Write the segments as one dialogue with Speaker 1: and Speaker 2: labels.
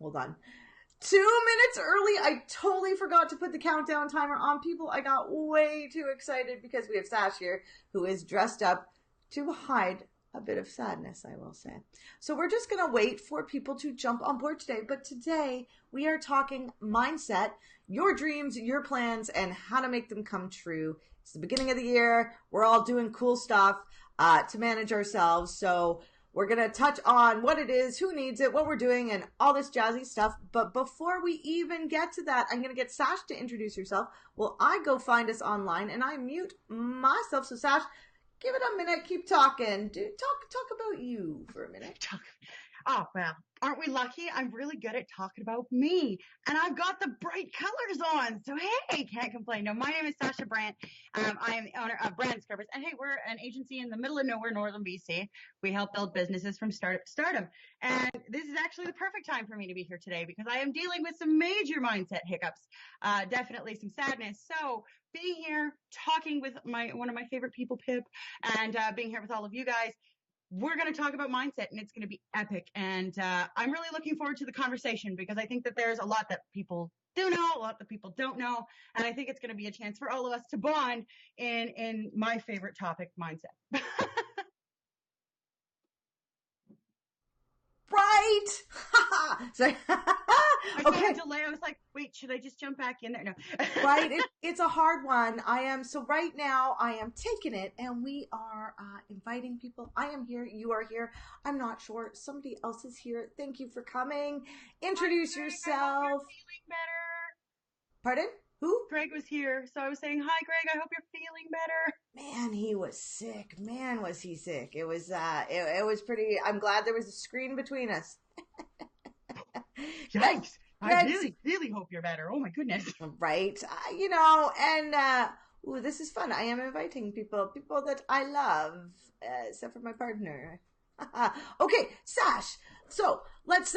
Speaker 1: hold on. 2 minutes early. I totally forgot to put the countdown timer on. People, I got way too excited because we have Sash here who is dressed up to hide a bit of sadness, I will say. So we're just going to wait for people to jump on board today. But today we are talking mindset, your dreams, your plans, and how to make them come true. It's the beginning of the year. We're all doing cool stuff to manage ourselves. So we're going to touch on what it is, who needs it, what we're doing, and all this jazzy stuff. But before we even get to that, I'm going to get Sash to introduce herself. Well, I go find us online, and I mute myself. So, Sash, give it a minute. Keep talking. Dude, talk about you for a minute.
Speaker 2: Oh, well, aren't we lucky? I'm really good at talking about me. And I've got the bright colors on. So, hey, can't complain. No, my name is Sasha Brandt. I am the owner of Brand Discoveries. And hey, we're an agency in the middle of nowhere, northern BC. We help build businesses from startup to stardom. And this is actually the perfect time for me to be here today because I am dealing with some major mindset hiccups, definitely some sadness. So being here, talking with one of my favorite people, Pip, and being here with all of you guys, we're going to talk about mindset, and it's going to be epic. And I'm really looking forward to the conversation because I think that there's a lot that people do know, a lot that people don't know. And I think it's going to be a chance for all of us to bond in my favorite topic, mindset.
Speaker 1: Right. Sorry.
Speaker 2: I
Speaker 1: Okay.
Speaker 2: got a delay. I was like, wait, should I just jump back in there? No.
Speaker 1: Right. It's a hard one. So right now I am taking it and we are inviting people. I am here. You are here. I'm not sure. Somebody else is here. Thank you for coming. Introduce yourself.
Speaker 2: I hope you're feeling better.
Speaker 1: Pardon? Who?
Speaker 2: Greg was here. So I was saying, hi, Greg. I hope you're feeling better.
Speaker 1: Man, he was sick. Man, was he sick. It was pretty, I'm glad there was a screen between us.
Speaker 2: Yikes. I really hope you're better. Oh my goodness.
Speaker 1: Right. This is fun. I am inviting people that I love, except for my partner. Okay, Sash. So let's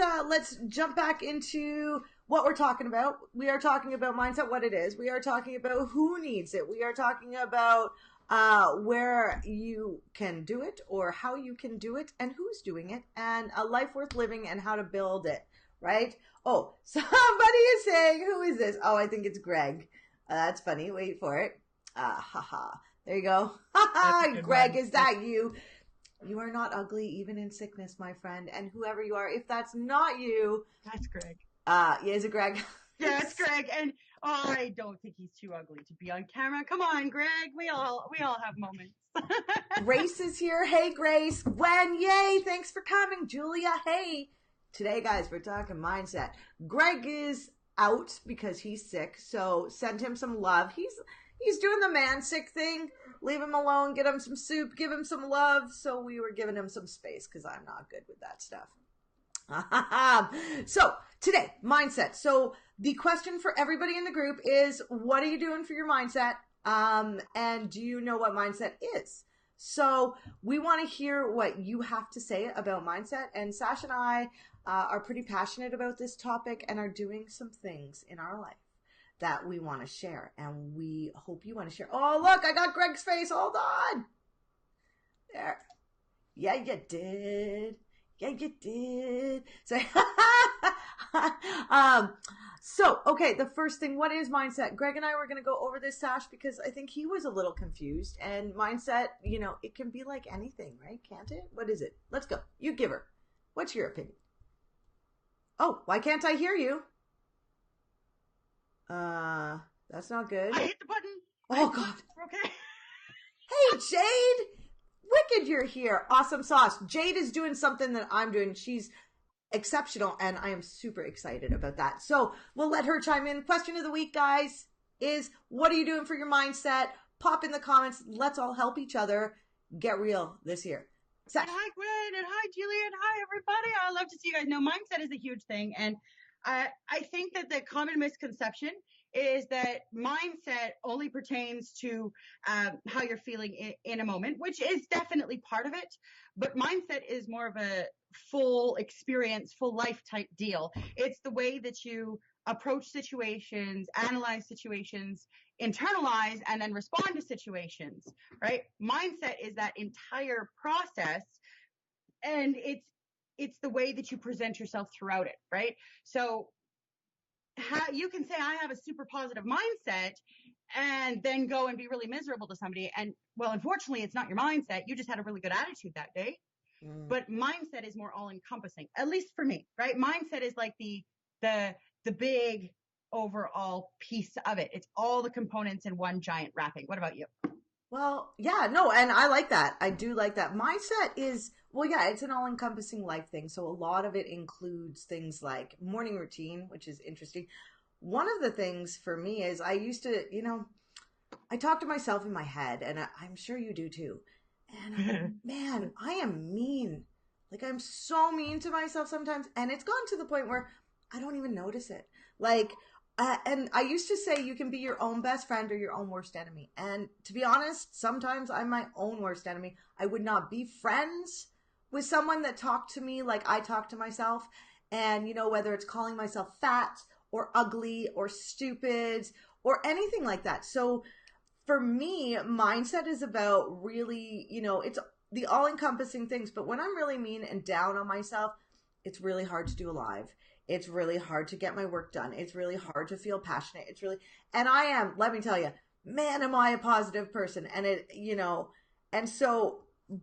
Speaker 1: jump back into what we're talking about. We are talking about mindset, what it is. We are talking about who needs it. We are talking about where you can do it or how you can do it and who's doing it and a life worth living and how to build it, right? Oh, somebody is saying, who is this? Oh, I think it's Greg. That's funny. Wait for it. There you go. Greg, is that you? You are not ugly, even in sickness, my friend. And whoever you are, if that's not you.
Speaker 2: That's Greg.
Speaker 1: Yeah, is it Greg?
Speaker 2: Yeah, it's Greg. And I don't think he's too ugly to be on camera. Come on, Greg. We all have moments.
Speaker 1: Grace is here. Hey, Grace. Gwen, yay. Thanks for coming. Julia, hey. Today, guys, we're talking mindset. Greg is out because he's sick, so send him some love. He's doing the man sick thing. Leave him alone. Get him some soup. Give him some love. So we were giving him some space because I'm not good with that stuff. So today, mindset. So the question for everybody in the group is, what are you doing for your mindset? And do you know what mindset is? So we want to hear what you have to say about mindset. And Sash and I are pretty passionate about this topic and are doing some things in our life that we want to share. And we hope you want to share. Oh, look, I got Greg's face. Hold on. There. Yeah, you did. Yeah, you did. So, okay, the first thing, what is mindset? Greg and I were going to go over this, Sash, because I think he was a little confused. And mindset, it can be like anything, right? Can't it? What is it? Let's go. You give her. What's your opinion? Oh, why can't I hear you? That's not good.
Speaker 2: I hit the button.
Speaker 1: Oh, God.
Speaker 2: Okay.
Speaker 1: Hey, Jade. Wicked, you're here. Awesome sauce. Jade is doing something that I'm doing. She's exceptional, and I am super excited about that. So we'll let her chime in. Question of the week, guys, is what are you doing for your mindset? Pop in the comments. Let's all help each other get real this year.
Speaker 2: Hi, Gwen, and hi, Julia, and hi, everybody. I love to see you guys know mindset is a huge thing, and I think that the common misconception is that mindset only pertains to how you're feeling in a moment, which is definitely part of it. But mindset is more of a full experience, full life type deal. It's the way that you approach situations, analyze situations, internalize, and then respond to situations, right? Mindset is that entire process. And it's it's the way that you present yourself throughout it, right? So you can say I have a super positive mindset and then go and be really miserable to somebody. And well, unfortunately, it's not your mindset. You just had a really good attitude that day. But mindset is more all encompassing, at least for me, right? Mindset is like the big overall piece of it. It's all the components in one giant wrapping. What about you?
Speaker 1: Well, yeah, no, and I like that. I do like that. Mindset is, well, yeah, it's an all encompassing life thing. So a lot of it includes things like morning routine, which is interesting. One of the things for me is I used to, I talk to myself in my head, and I'm sure you do too. And man, I am mean. Like, I'm so mean to myself sometimes. And it's gone to the point where I don't even notice it. Like, and I used to say you can be your own best friend or your own worst enemy. And to be honest, sometimes I'm my own worst enemy. I would not be friends with someone that talked to me like I talk to myself. And, whether it's calling myself fat or ugly or stupid or anything like that. So for me, mindset is about really, it's the all encompassing things. But when I'm really mean and down on myself, it's really hard to do a live. It's really hard to get my work done. It's really hard to feel passionate. And I am, let me tell you, man, am I a positive person. And and so,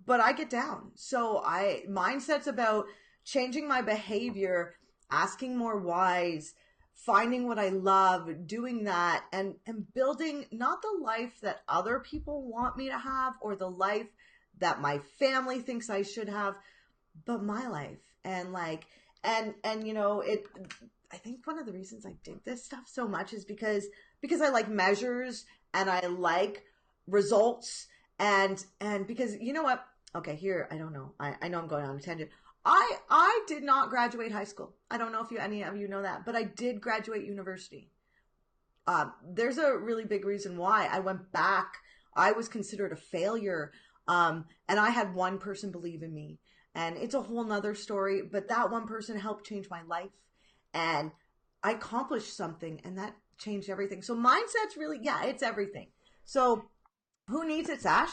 Speaker 1: but I get down. So mindset's about changing my behavior, asking more whys, finding what I love, doing that, and building not the life that other people want me to have or the life that my family thinks I should have, but my life. And I think one of the reasons I dig this stuff so much is because I like measures and I like results and because you know what? Okay, here, I don't know. I know I'm going on a tangent. I did not graduate high school. I don't know if any of you know that, but I did graduate university. There's a really big reason why I went back. I was considered a failure. And I had one person believe in me. And it's a whole nother story, but that one person helped change my life. And I accomplished something, and that changed everything. So mindset's really, yeah, it's everything. So who needs it, Sash?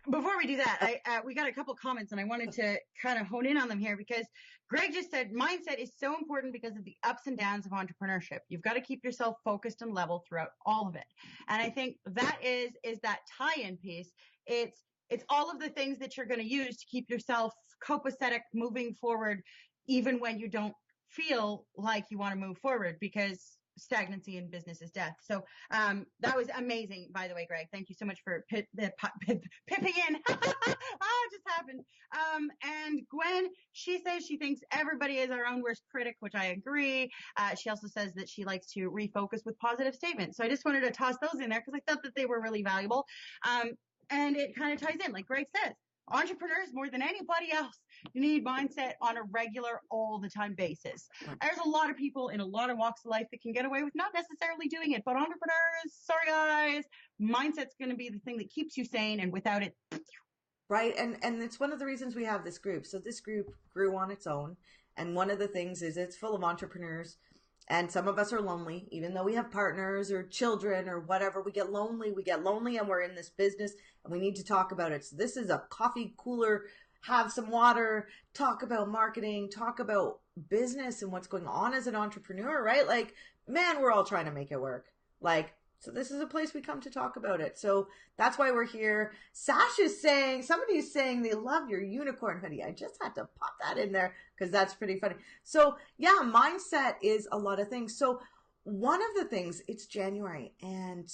Speaker 2: Before we do that, we got a couple comments, and I wanted to kind of hone in on them here because Greg just said mindset is so important because of the ups and downs of entrepreneurship. You've got to keep yourself focused and level throughout all of it. And I think that is that tie-in piece. It's all of the things that you're going to use to keep yourself copacetic moving forward, even when you don't feel like you want to move forward, because stagnancy in business is death. So that was amazing, by the way, Greg. Thank you so much for pipping in. It just happened. And Gwen, she says she thinks everybody is our own worst critic, which I agree. She also says that she likes to refocus with positive statements. So I just wanted to toss those in there because I thought that they were really valuable. And it kind of ties in, like Greg says, entrepreneurs more than anybody else, you need mindset on a regular, all the time basis. There's a lot of people in a lot of walks of life that can get away with not necessarily doing it, but entrepreneurs, sorry guys, mindset's going to be the thing that keeps you sane, and without it.
Speaker 1: Right. And it's one of the reasons we have this group. So this group grew on its own. And one of the things is it's full of entrepreneurs. And some of us are lonely, even though we have partners or children or whatever. We get lonely and we're in this business and we need to talk about it. So this is a coffee cooler, have some water, talk about marketing, talk about business and what's going on as an entrepreneur, right? Like, man, we're all trying to make it work. So this is a place we come to talk about it. So that's why we're here. Sash is saying, somebody's saying they love your unicorn hoodie. I just had to pop that in there because that's pretty funny. So yeah, mindset is a lot of things. So one of the things, it's January and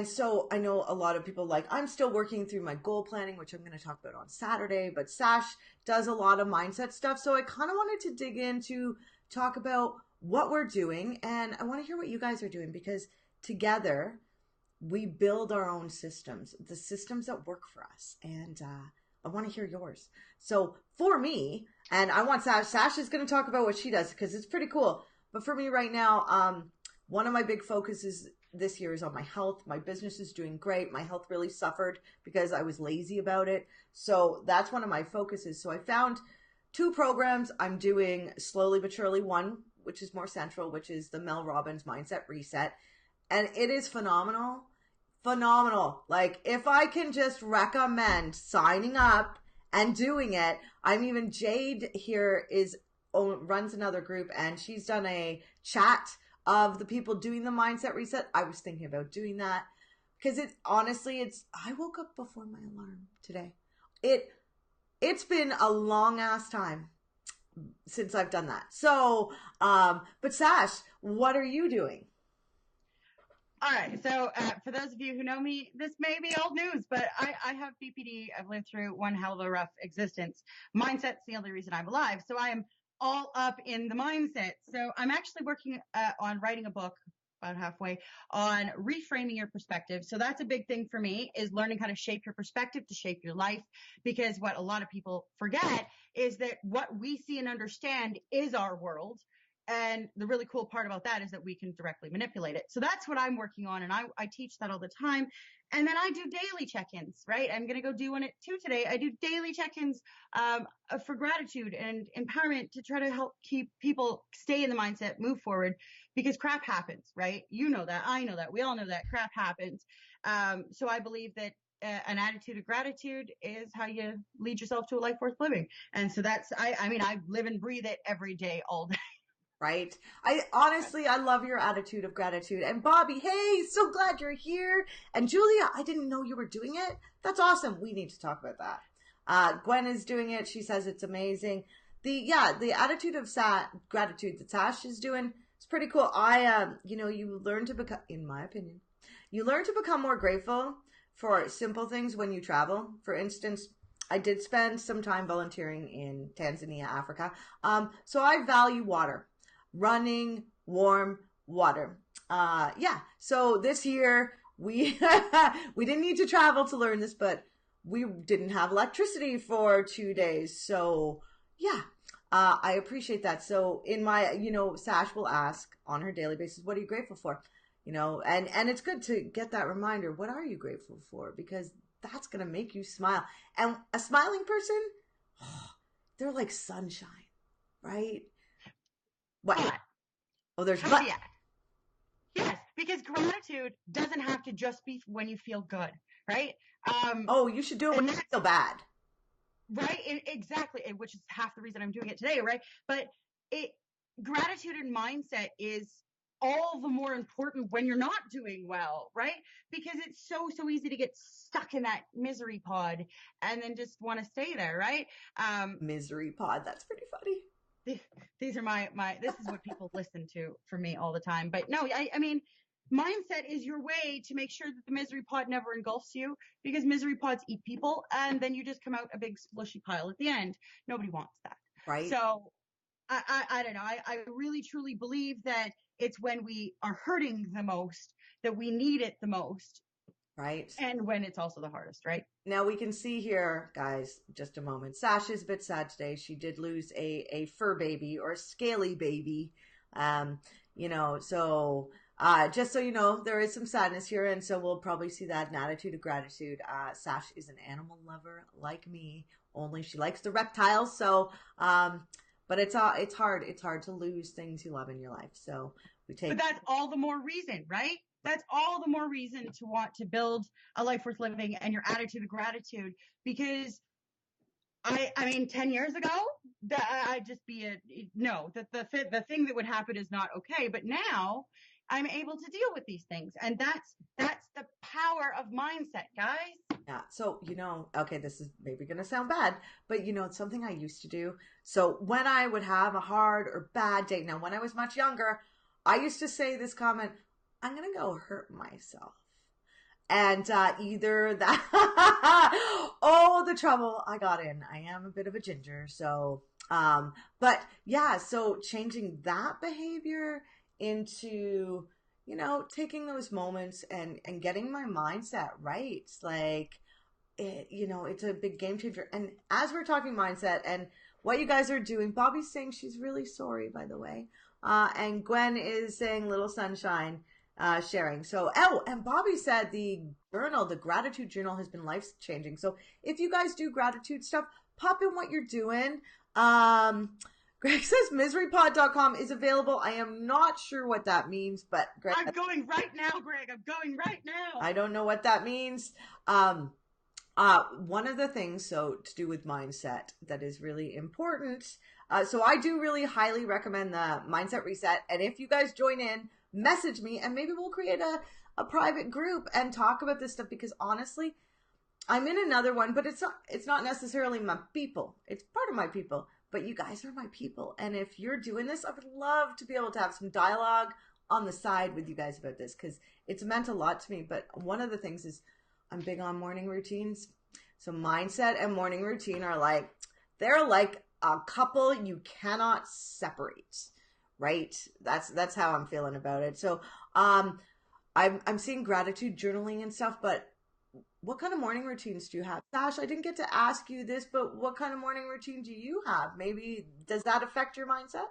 Speaker 1: so I know a lot of people I'm still working through my goal planning, which I'm going to talk about on Saturday, but Sash does a lot of mindset stuff. So I kind of wanted to dig in to talk about what we're doing. And I want to hear what you guys are doing because together, we build our own systems, the systems that work for us. And I want to hear yours. So for me, and I want Sash is going to talk about what she does because it's pretty cool. But for me right now, one of my big focuses this year is on my health. My business is doing great. My health really suffered because I was lazy about it. So that's one of my focuses. So I found 2 programs I'm doing slowly but surely. One, which is more central, which is the Mel Robbins Mindset Reset. And it is phenomenal. Like, if I can just recommend signing up and doing it. I'm even Jade here runs another group, and she's done a chat of the people doing the mindset reset. I was thinking about doing that because I woke up before my alarm today. It's been a long ass time since I've done that. So, but Sash, what are you doing?
Speaker 2: All right. So for those of you who know me, this may be old news, but I have BPD. I've lived through one hell of a rough existence. Mindset's the only reason I'm alive. So I am all up in the mindset. So I'm actually working on writing a book, about halfway, on reframing your perspective. So that's a big thing for me, is learning how to shape your perspective to shape your life. Because what a lot of people forget is that what we see and understand is our world. And the really cool part about that is that we can directly manipulate it. So that's what I'm working on. And I teach that all the time. And then I do daily check-ins, right? I'm going to go do one at 2 today. I do daily check-ins for gratitude and empowerment to try to help keep people stay in the mindset, move forward, because crap happens, right? You know that. I know that. We all know that crap happens. So I believe that an attitude of gratitude is how you lead yourself to a life worth living. And so I live and breathe it every day, all day.
Speaker 1: Right. I love your attitude of gratitude. And Bobby, hey, so glad you're here. And Julia, I didn't know you were doing it. That's awesome. We need to talk about that. Gwen is doing it. She says it's amazing. The attitude of gratitude that Sash is doing is pretty cool. You learn to become, in my opinion, you learn to become more grateful for simple things when you travel. For instance, I did spend some time volunteering in Tanzania, Africa. So I value water. Running warm water. So this year we we didn't need to travel to learn this, but we didn't have electricity for 2 days. So I appreciate that. So in my, Sash will ask on her daily basis, what are you grateful for? And it's good to get that reminder. What are you grateful for? Because that's going to make you smile. And a smiling person, they're like sunshine, right? What?
Speaker 2: But,
Speaker 1: there's
Speaker 2: but. Yeah. Yes, because gratitude doesn't have to just be when you feel good, right?
Speaker 1: You should do it when you feel bad.
Speaker 2: Right, exactly, which is half the reason I'm doing it today, right? But gratitude and mindset is all the more important when you're not doing well, right? Because it's so easy to get stuck in that misery pod and then just want to stay there, right?
Speaker 1: Misery pod, that's pretty funny.
Speaker 2: These are this is what people listen to from me all the time. But no, I mean, mindset is your way to make sure that the misery pod never engulfs you, because misery pods eat people and then you just come out a big slushy pile at the end. Nobody wants that.
Speaker 1: Right.
Speaker 2: So I don't know. I really truly believe that it's when we are hurting the most that we need it the most.
Speaker 1: Right.
Speaker 2: And when it's also the hardest, right?
Speaker 1: Now we can see here, guys, just a moment. Sasha's a bit sad today. She did lose a fur baby or a scaly baby. So just so you know, there is some sadness here, and so we'll probably see that in attitude of gratitude. Sash is an animal lover like me, only she likes the reptiles. So, but it's hard. It's hard to lose things you love in your life. So
Speaker 2: But that's all the more reason, right? That's all the more reason to want to build a life worth living and your attitude of gratitude. Because I mean, 10 years ago, I'd just be the thing that would happen is not okay. But now I'm able to deal with these things. And that's the power of mindset, guys.
Speaker 1: Yeah. So, okay, this is maybe going to sound bad, but it's something I used to do. So when I would have a hard or bad day, now when I was much younger, I used to say this comment, I'm going to go hurt myself. And either that, the trouble I got in. I am a bit of a ginger. So, so changing that behavior into, taking those moments and getting my mindset right. Like, it's a big game changer. And as we're talking mindset and what you guys are doing, Bobby's saying she's really sorry, by the way. And Gwen is saying little sunshine. Sharing. So, and Bobby said the gratitude journal has been life changing. So if you guys do gratitude stuff, pop in what you're doing. Greg says miserypod.com is available. I am not sure what that means, but
Speaker 2: I'm going right now, Greg. I'm going right now.
Speaker 1: I don't know what that means. One of the things, so to do with mindset, that is really important. So I do really highly recommend the Mindset Reset. And if you guys join in, message me, and maybe we'll create a private group and talk about this stuff. Because honestly, I'm in another one, but it's not necessarily my people. It's part of my people, but you guys are my people. And if you're doing this, I would love to be able to have some dialogue on the side with you guys about this, because it's meant a lot to me. But one of the things is I'm big on morning routines. So mindset and morning routine are like, they're like a couple you cannot separate, right? That's how I'm feeling about it. So I'm seeing gratitude journaling and stuff, but what kind of morning routines do you have? Sash, I didn't get to ask you this, but what kind of morning routine do you have? Maybe does that affect your mindset?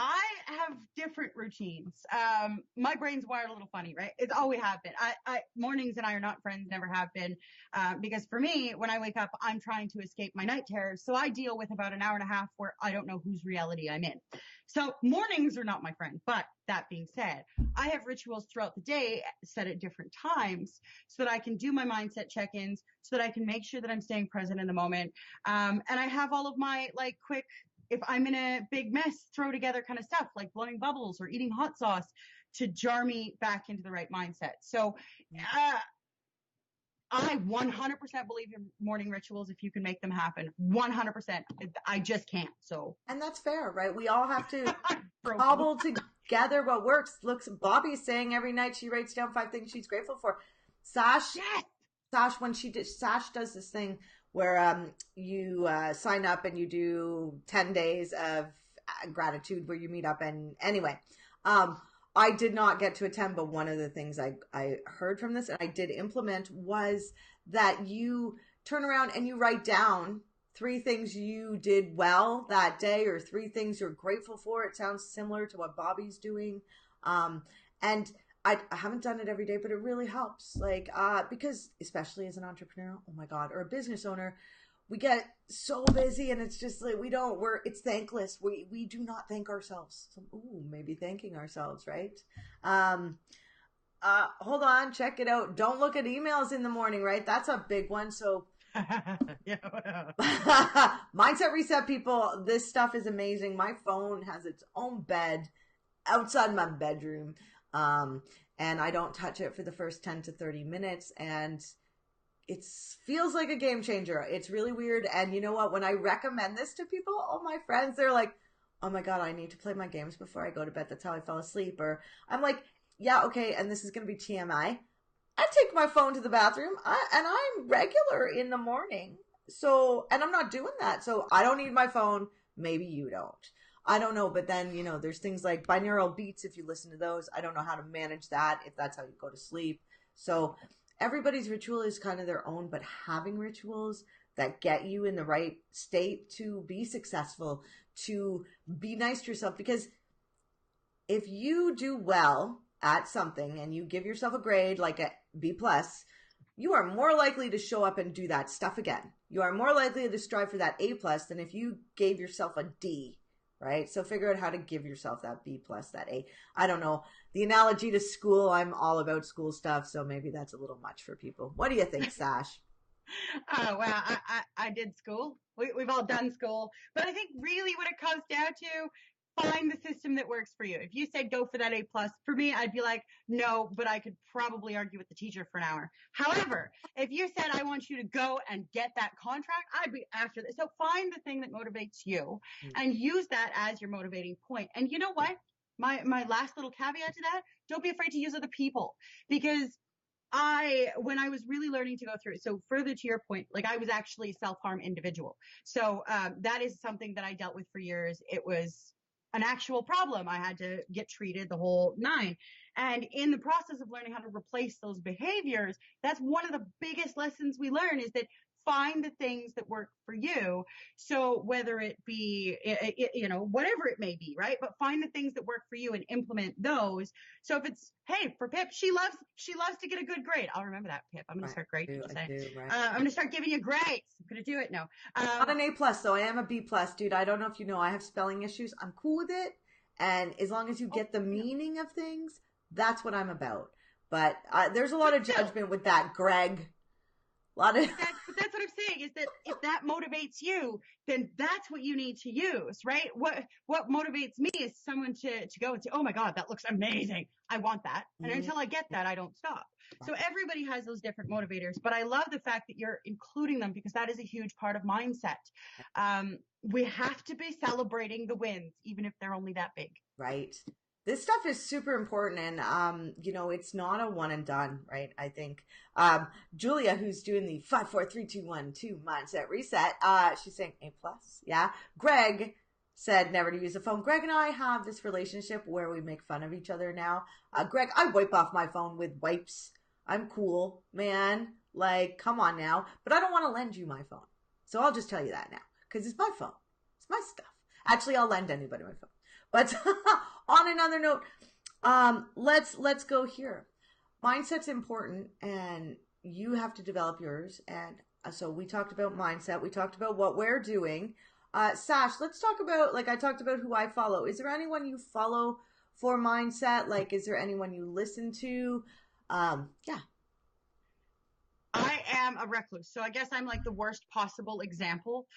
Speaker 2: I have different routines. My brain's wired a little funny, right? It's always have been. Mornings and I are not friends, never have been. Because for me, when I wake up, I'm trying to escape my night terrors. So I deal with about an hour and a half where I don't know whose reality I'm in. So mornings are not my friend. But that being said, I have rituals throughout the day set at different times so that I can do my mindset check-ins, so that I can make sure that I'm staying present in the moment. And I have all of my like quick, if I'm in a big mess, throw together kind of stuff like blowing bubbles or eating hot sauce to jar me back into the right mindset. So I 100% believe in morning rituals if you can make them happen. 100%. I just can't. So,
Speaker 1: and that's fair, right? We all have to cobble together what works. Look, Bobby's saying every night she writes down 5 things she's grateful for. Sash,
Speaker 2: yes.
Speaker 1: Sash, Sash does this thing where you sign up and you do 10 days of gratitude where you meet up. And anyway, I did not get to attend, but one of the things I heard from this and I did implement was that you turn around and you write down 3 things you did well that day or 3 things you're grateful for. It sounds similar to what Bobby's doing. And I haven't done it every day, but it really helps. Like, because especially as an entrepreneur, oh my God, or a business owner, we get so busy and it's just like, it's thankless. We do not thank ourselves. So, maybe thanking ourselves, right? Hold on, check it out. Don't look at emails in the morning, right? That's a big one. So Mindset Reset, people, this stuff is amazing. My phone has its own bed outside my bedroom. And I don't touch it for the first 10 to 30 minutes. And it feels like a game changer. It's really weird. And you know what? When I recommend this to people, all my friends, they're like, oh my God, I need to play my games before I go to bed. That's how I fell asleep. Or I'm like, yeah, okay. And this is going to be TMI. I take my phone to the bathroom and I'm regular in the morning. So, and I'm not doing that. So I don't need my phone. Maybe you don't. I don't know, but then, there's things like binaural beats, if you listen to those. I don't know how to manage that, if that's how you go to sleep. So everybody's ritual is kind of their own, but having rituals that get you in the right state to be successful, to be nice to yourself, because if you do well at something and you give yourself a grade like a B+, you are more likely to show up and do that stuff again. You are more likely to strive for that A+ than if you gave yourself a D. Right? So figure out how to give yourself that B+, that A. I don't know. The analogy to school, I'm all about school stuff, so maybe that's a little much for people. What do you think, Sash?
Speaker 2: Oh, well, I did school. We've all done school. But I think really what it comes down to, find the system that works for you. If you said go for that A+, for me, I'd be like, no, but I could probably argue with the teacher for an hour. However, if you said, I want you to go and get that contract, I'd be after this. So find the thing that motivates you and use that as your motivating point. And you know what? My last little caveat to that, don't be afraid to use other people, because when I was really learning to go through it, so further to your point, like I was actually a self-harm individual. So that is something that I dealt with for years. It was an actual problem. I had to get treated the whole 9. And in the process of learning how to replace those behaviors, that's one of the biggest lessons we learn, is that find the things that work for you. So whether it be, whatever it may be, right? But find the things that work for you and implement those. So if it's, hey, for Pip, she loves to get a good grade. I'll remember that, Pip. I'm going to start grading. I'm going to start giving you grades. I'm going to do it now.
Speaker 1: Not an A+, though. I am a B+, dude. I don't know if you know, I have spelling issues. I'm cool with it. And as long as you get the meaning of things, that's what I'm about. But there's a lot of judgment with that, Greg. lot of.
Speaker 2: But that's what I'm saying is that if that motivates you, then that's what you need to use, right? What motivates me is someone to go and say, oh my God, that looks amazing. I want that. And until I get that, I don't stop. So everybody has those different motivators, but I love the fact that you're including them because that is a huge part of mindset. We have to be celebrating the wins, even if they're only that big.
Speaker 1: Right. This stuff is super important, and it's not a one and done, right? I think Julia, who's doing the 5, 4, 3, 2, 1, 2 mindset reset, she's saying A plus. Yeah. Greg said never to use a phone. Greg and I have this relationship where we make fun of each other now. Greg, I wipe off my phone with wipes. I'm cool, man. Like, come on now. But I don't want to lend you my phone, so I'll just tell you that now because it's my phone. It's my stuff. Actually, I'll lend anybody my phone. But on another note, let's go here. Mindset's important, and you have to develop yours. And so we talked about mindset. We talked about what we're doing. Sash, let's talk about, like I talked about who I follow. Is there anyone you follow for mindset? Like, is there anyone you listen to? Yeah.
Speaker 2: I am a recluse, so I guess I'm like the worst possible example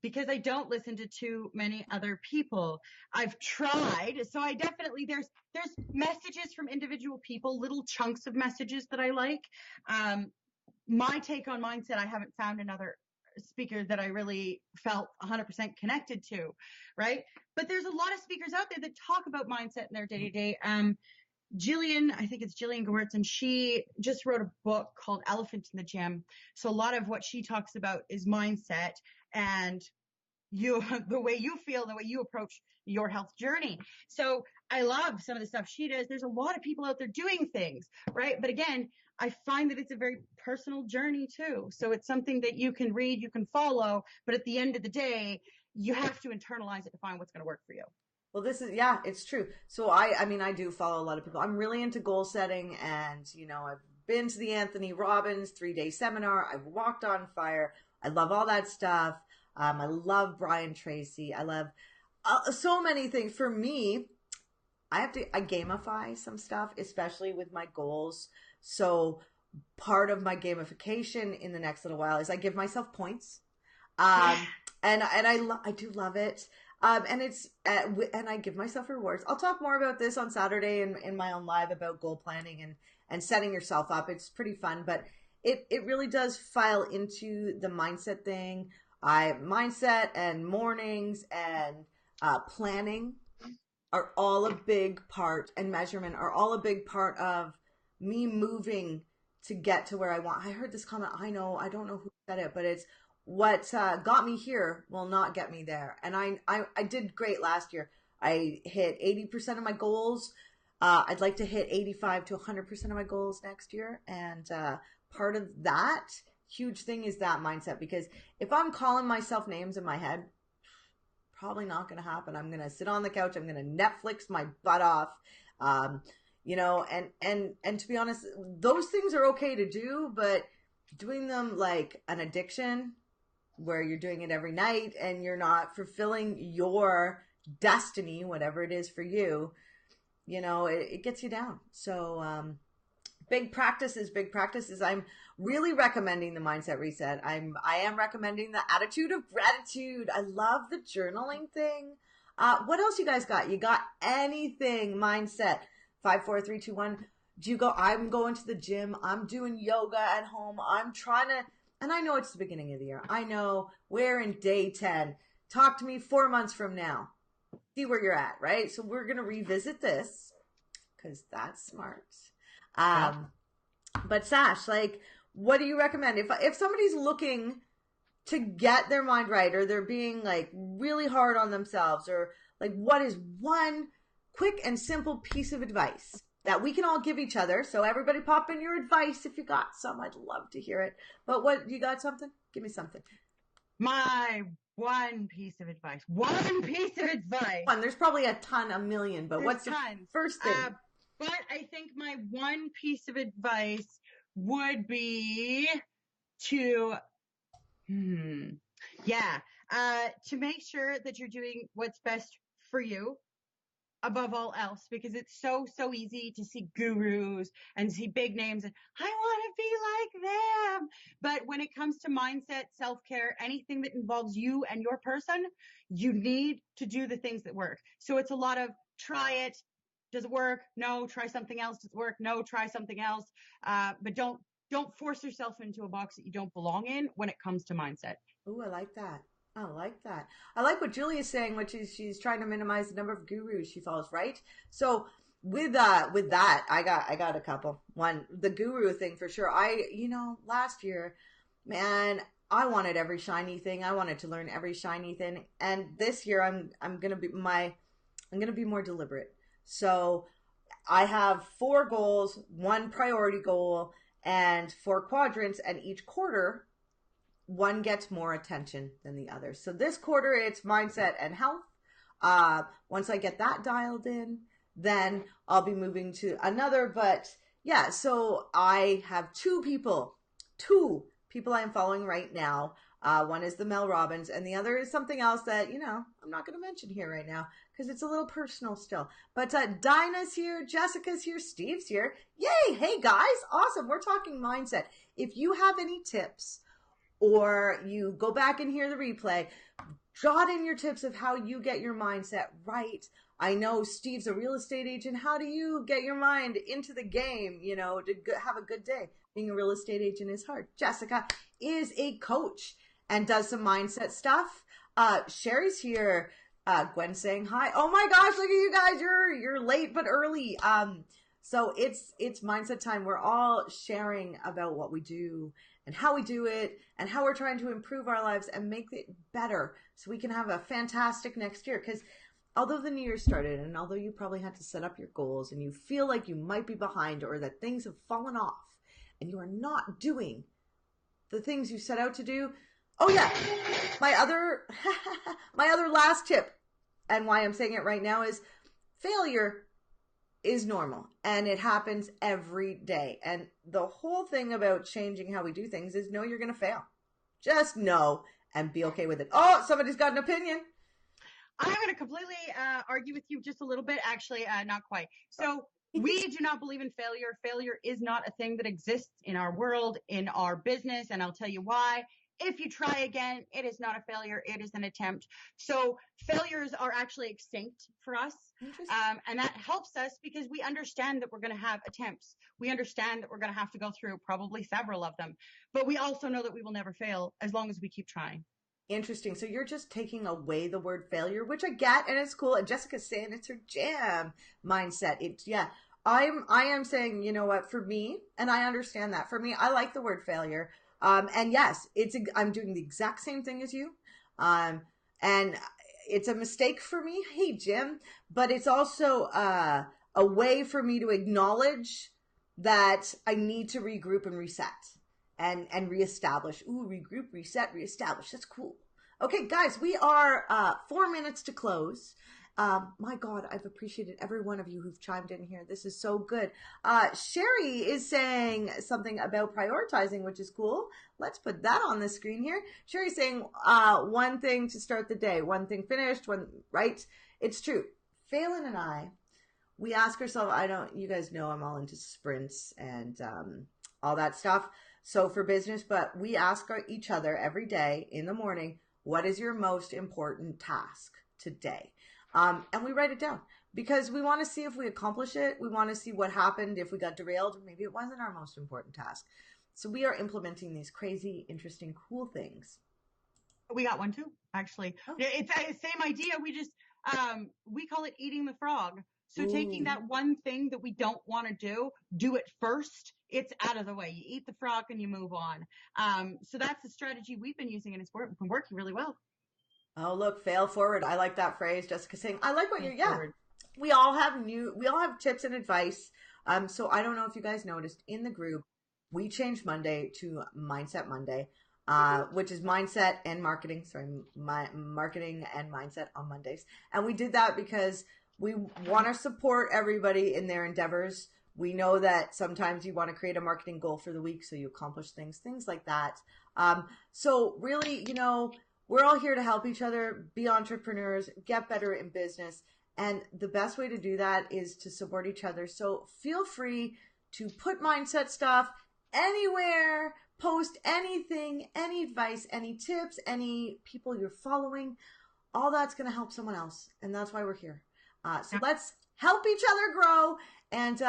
Speaker 2: because I don't listen to too many other people. I've tried, so I definitely there's messages from individual people, little chunks of messages that I like. My take on mindset, I haven't found another speaker that I really felt 100% connected to, right? But there's a lot of speakers out there that talk about mindset in their day to day. I think it's Jillian Gewurz, and she just wrote a book called Elephant in the Gym. So a lot of what she talks about is mindset and the way you feel, the way you approach your health journey. So I love some of the stuff she does. There's a lot of people out there doing things, right? But again, I find that it's a very personal journey too. So it's something that you can read, you can follow, but at the end of the day, you have to internalize it to find what's going to work for you.
Speaker 1: Well, it's true. So I mean, I do follow a lot of people. I'm really into goal setting, and, I've been to the Anthony Robbins 3-day seminar. I've walked on fire. I love all that stuff. I love Brian Tracy. I love so many things. For me, I gamify some stuff, especially with my goals. So part of my gamification in the next little while is I give myself points. And I do love it. And I give myself rewards. I'll talk more about this on Saturday in my own live about goal planning and setting yourself up. It's pretty fun, but it really does file into the mindset thing. Mindset and mornings and planning are all a big part, and measurement are all a big part of me moving to get to where I want. I heard this comment. I don't know who said it, but it's, what got me here will not get me there. And I did great last year. I hit 80% of my goals. I'd like to hit 85 to 100% of my goals next year. And part of that huge thing is that mindset, because if I'm calling myself names in my head, probably not going to happen. I'm going to sit on the couch. I'm going to Netflix my butt off. And to be honest, those things are okay to do, but doing them like an addiction, where you're doing it every night and you're not fulfilling your destiny, whatever it is for you, it gets you down. So big practices. I'm really recommending the mindset reset. I am recommending the attitude of gratitude. I love the journaling thing. What else you guys got? You got anything? Mindset 5, 4, 3, 2, 1. Do you go? I'm going to the gym. I'm doing yoga at home. I'm trying to. And I know it's the beginning of the year. I know we're in day 10. Talk to me 4 months from now. See where you're at, right? So we're going to revisit this because that's smart. But Sash, like, what do you recommend? If somebody's looking to get their mind right, or they're being like really hard on themselves, or like, what is one quick and simple piece of advice that we can all give each other? So everybody pop in your advice if you got some. I'd love to hear it. But what, you got something? Give me something.
Speaker 2: My one piece of advice. One piece of advice.
Speaker 1: There's probably a million, but what's the first thing?
Speaker 2: But I think my one piece of advice would be to, to make sure that you're doing what's best for you. above all else, because it's so easy to see gurus and see big names and I want to be like them. But when it comes to mindset, self-care, anything that involves you and your person, you need to do the things that work. So it's a lot of try it. Does it work? No. Try something else. Does it work? No. Try something else. But don't force yourself into a box that you don't belong in when it comes to mindset.
Speaker 1: Ooh, I like that. I like that. I like what Julia's saying, which is she's trying to minimize the number of gurus she follows, right? So with that, I got a couple. One, the guru thing for sure. Last year, man, I wanted every shiny thing. I wanted to learn every shiny thing. And this year I'm gonna be more deliberate. So I have 4 goals, 1 priority goal, and 4 quadrants, and each quarter one gets more attention than the other. So this quarter, it's mindset and health. Once I get that dialed in, then I'll be moving to another. But yeah, so I have two people I am following right now. One is the Mel Robbins, and the other is something else that, I'm not going to mention here right now because it's a little personal still. But Dinah's here, Jessica's here, Steve's here. Yay! Hey guys, awesome. We're talking mindset. If you have any tips, or you go back and hear the replay, jot in your tips of how you get your mindset right. I know Steve's a real estate agent. How do you get your mind into the game, to have a good day? Being a real estate agent is hard. Jessica is a coach and does some mindset stuff. Sherry's here. Gwen saying hi. Oh my gosh, look at you guys. You're late but early. So it's mindset time. We're all sharing about what we do and how we do it and how we're trying to improve our lives and make it better so we can have a fantastic next year. Because although the new year started and although you probably had to set up your goals and you feel like you might be behind or that things have fallen off and you are not doing the things you set out to do. Oh yeah, my other last tip, and why I'm saying it right now, is failure is normal and it happens every day. And the whole thing about changing how we do things is know you're going to fail. Just know and be okay with it. Oh, somebody's got an opinion.
Speaker 2: I'm going to completely argue with you just a little bit. Actually, not quite. So we do not believe in failure. Failure is not a thing that exists in our world, in our business. And I'll tell you why. If you try again, it is not a failure. It is an attempt. So failures are actually extinct for us. And that helps us because we understand that we're going to have attempts. We understand that we're going to have to go through probably several of them. But we also know that we will never fail as long as we keep trying.
Speaker 1: Interesting. So you're just taking away the word failure, which I get, and it's cool. And Jessica's saying it's her jam mindset. I am saying, you know what, for me, and I understand that. For me, I like the word failure. And yes, I'm doing the exact same thing as you. And it's a mistake for me. Hey, Jim, but it's also a way for me to acknowledge that I need to regroup and reset and reestablish. Ooh, regroup, reset, reestablish. That's cool. Okay, guys, we are 4 minutes to close. My God, I've appreciated every one of you who've chimed in here. This is so good. Sherry is saying something about prioritizing, which is cool. Let's put that on the screen here. Sherry's saying one thing to start the day, one thing finished, right? It's true. Phelan and I, we ask ourselves, you guys know I'm all into sprints and all that stuff. So for business, but we ask each other every day in the morning, what is your most important task today? And we write it down because we want to see if we accomplish it. We want to see what happened if we got derailed. Maybe it wasn't our most important task. So we are implementing these crazy, interesting, cool things.
Speaker 2: We got one too, actually. Oh. It's the same idea. We just, we call it eating the frog. So taking that one thing that we don't want to do it first. It's out of the way. You eat the frog and you move on. So that's the strategy we've been using, and it's been working really well.
Speaker 1: Oh, look, fail forward. I like that phrase. Jessica saying, I like what we all have tips and advice. So I don't know if you guys noticed in the group, we changed Monday to Mindset Monday, which is mindset and marketing. Sorry, marketing and mindset on Mondays. And we did that because we want to support everybody in their endeavors. We know that sometimes you want to create a marketing goal for the week so you accomplish things like that. So really, we're all here to help each other, be entrepreneurs, get better in business, And the best way to do that is to support each other. So feel free to put mindset stuff anywhere, post anything, any advice, any tips, any people you're following. All that's going to help someone else. And that's why we're here. So let's help each other grow. And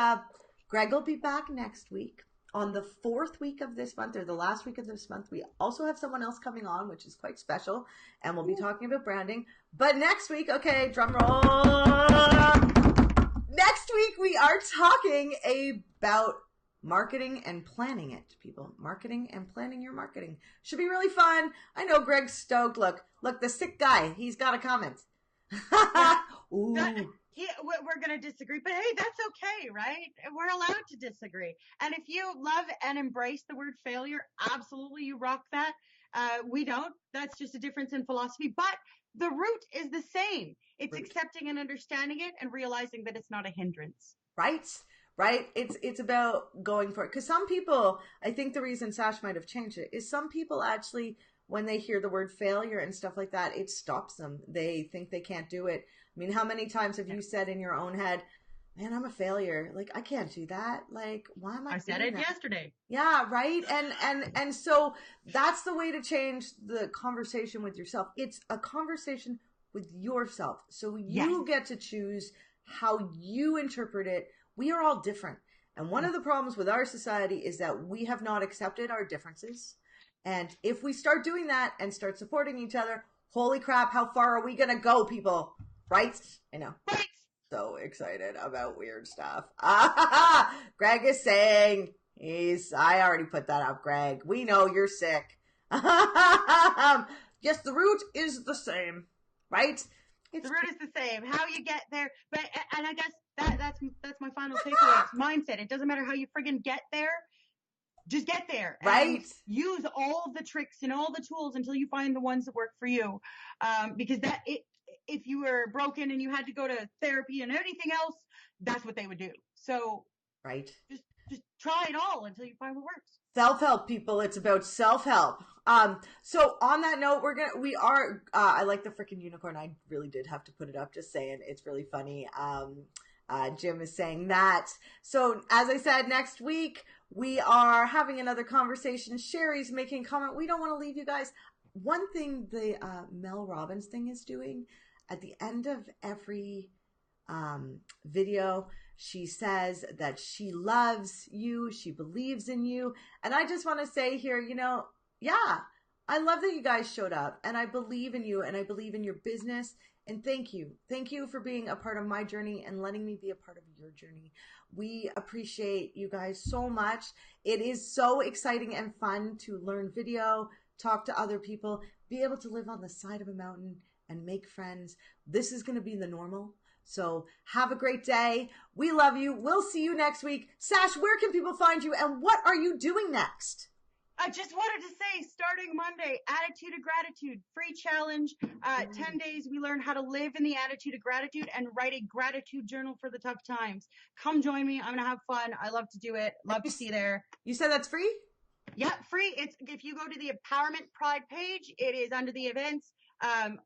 Speaker 1: Greg will be back next week. On the 4th week of this month, or the last week of this month, we also have someone else coming on, which is quite special. And we'll be talking about branding. But next week, okay, drum roll. Next week, we are talking about marketing and planning it, people. Marketing and planning your marketing. Should be really fun. I know Greg's stoked. Look, the sick guy. He's got a comment. Ooh.
Speaker 2: We're going to disagree, but hey, that's okay, right? We're allowed to disagree. And if you love and embrace the word failure, absolutely, you rock that. We don't. That's just a difference in philosophy. But the root is the same. It's accepting and understanding it and realizing that it's not a hindrance.
Speaker 1: Right? It's about going for it. Because some people, I think the reason Sash might have changed it is some people actually, when they hear the word failure and stuff like that, it stops them. They think they can't do it. I mean, how many times have you said in your own head, man, I'm a failure. Like, I can't do that. Like, why am I
Speaker 2: said it yesterday.
Speaker 1: Yeah, right? And so that's the way to change the conversation with yourself. It's a conversation with yourself. So you get to choose how you interpret it. We are all different. And one of the problems with our society is that we have not accepted our differences. And if we start doing that and start supporting each other, holy crap, how far are we going to go, people? Right? I know.
Speaker 2: Right.
Speaker 1: So excited about weird stuff. Greg is saying I already put that up, Greg. We know you're sick. Yes, the root is the same, right?
Speaker 2: The root is the same. How you get there, and I guess that's my final takeaway. It's mindset. It doesn't matter how you friggin' get there. Just get there.
Speaker 1: Right.
Speaker 2: Use all the tricks and all the tools until you find the ones that work for you. Because if you were broken and you had to go to therapy and anything else, that's what they would do. So just try it all until you find what works.
Speaker 1: Self-help, people. It's about self-help. So on that note, I like the freaking unicorn. I really did have to put it up. Just saying. It's really funny. Jim is saying that. So as I said, next week, we are having another conversation. Sherry's making a comment. We don't want to leave you guys. One thing the Mel Robbins thing is doing, at the end of every video, she says that she loves you, she believes in you. And I just want to say here, I love that you guys showed up, and I believe in you, and I believe in your business. And thank you. Thank you for being a part of my journey and letting me be a part of your journey. We appreciate you guys so much. It is so exciting and fun to learn video, talk to other people, be able to live on the side of a mountain and make friends. This is going to be the normal. So have a great day. We love you. We'll see you next week. Sash, where can people find you, and what are you doing next?
Speaker 2: I just wanted to say, starting Monday, Attitude of Gratitude, free challenge. 10 days, we learn how to live in the attitude of gratitude and write a gratitude journal for the tough times. Come join me. I'm going to have fun. I love to do it. Love to see you there.
Speaker 1: You said that's free?
Speaker 2: Yeah, free. It's if you go to the Empowerment Pride page, it is under the events.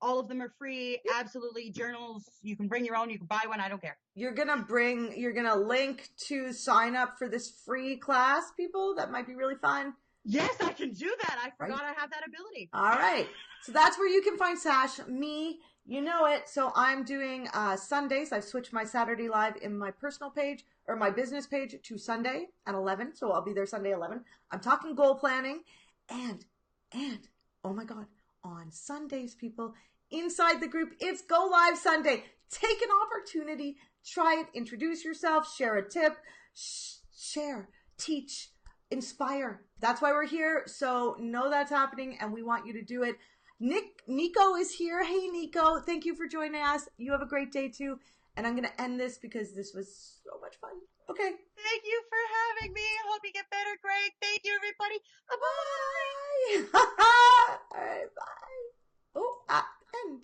Speaker 2: All of them are free. Absolutely. Journals. You can bring your own. You can buy one. I don't care.
Speaker 1: You're going to link to sign up for this free class, people. That might be really fun.
Speaker 2: Yes, I can do that. I forgot I have that ability.
Speaker 1: All right. So that's where you can find Sash. Me, you know it. So I'm doing Sundays. I've switched my Saturday Live in my personal page or my business page to Sunday at 11. So I'll be there Sunday 11. I'm talking goal planning. And, oh my God, on Sundays, people, inside the group, it's Go Live Sunday. Take an opportunity. Try it. Introduce yourself. Share a tip. Share. Teach. Inspire. That's why we're here. So know that's happening, and we want you to do it. Nico is here. Hey, Nico. Thank you for joining us. You have a great day, too. And I'm going to end this because this was so much fun. Okay.
Speaker 2: Thank you for having me. I hope you get better, Greg. Thank you, everybody.
Speaker 1: Bye. All right, bye. Oh, end.